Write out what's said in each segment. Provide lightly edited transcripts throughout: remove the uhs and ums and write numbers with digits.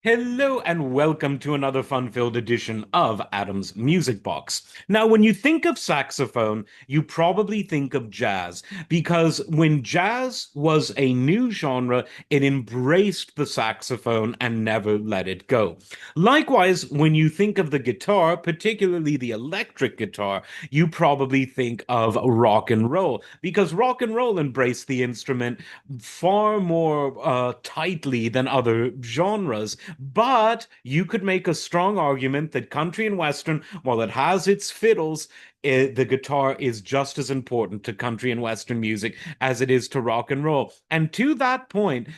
Hello and welcome to another fun-filled edition of Adam's Music Box. Now, when you think of saxophone, you probably think of jazz because when jazz was a new genre, it embraced the saxophone and never let it go. Likewise, when you think of the guitar, particularly the electric guitar, you probably think of rock and roll because rock and roll embraced the instrument far more tightly than other genres. But you could make a strong argument that country and western, while it has its fiddles, the guitar is just as important to country and western music as it is to rock and roll. And to that point,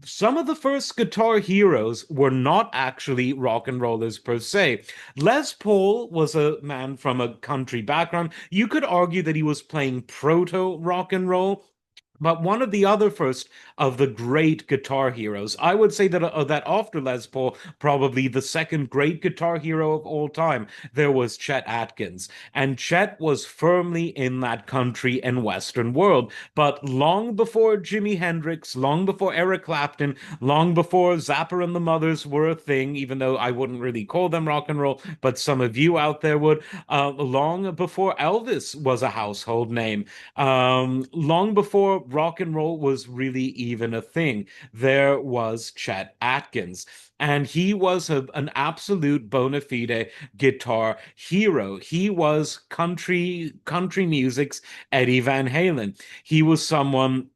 some of the first guitar heroes were not actually rock and rollers per se. Les Paul was a man from a country background. You could argue that he was playing proto rock and roll. But one of the other first of the great guitar heroes, I would say that after Les Paul, probably the second great guitar hero of all time, there was Chet Atkins, and Chet was firmly in that country and western world. But long before Jimi Hendrix, long before Eric Clapton, long before Zappa and the Mothers were a thing, even though I wouldn't really call them rock and roll, but some of you out there would, long before Elvis was a household name. Long before rock and roll was really even a thing, there was Chet Atkins. And he was an absolute bona fide guitar hero. He was country music's Eddie Van Halen. He was someone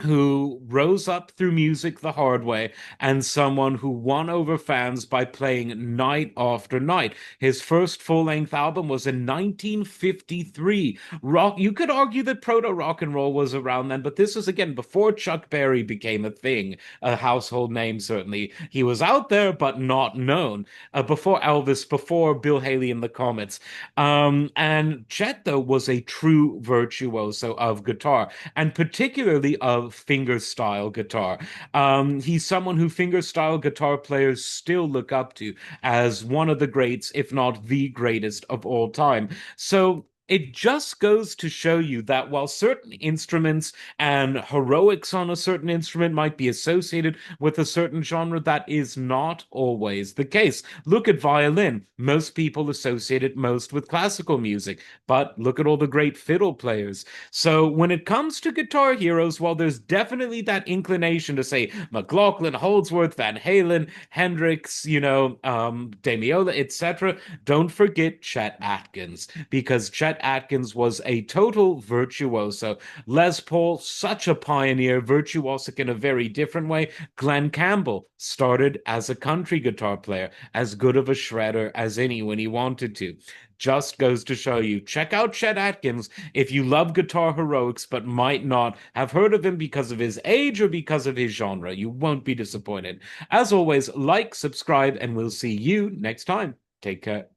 who rose up through music the hard way and someone who won over fans by playing night after night. His first full-length album was in 1953. Rock, you could argue that proto rock and roll was around then, but this was again before Chuck Berry became a thing, a household name certainly. He was out there but not known. Before Elvis, before Bill Haley and the Comets. And Chet though was a true virtuoso of guitar and particularly of fingerstyle guitar. He's someone who fingerstyle guitar players still look up to as one of the greats, if not the greatest of all time. So it just goes to show you that while certain instruments and heroics on a certain instrument might be associated with a certain genre, that is not always the case. Look at violin. Most people associate it most with classical music, but look at all the great fiddle players. So when it comes to guitar heroes, while there's definitely that inclination to say McLaughlin, Holdsworth, Van Halen, Hendrix, Demiola, etc., don't forget Chet Atkins, because Chet Atkins was a total virtuoso. Les Paul, such a pioneer, virtuosic in a very different way. Glenn Campbell started as a country guitar player, as good of a shredder as any when he wanted to. Just goes to show you. Check out Chet Atkins if you love guitar heroics but might not have heard of him because of his age or because of his genre. You won't be disappointed. As always, like, subscribe, and we'll see you next time. Take care.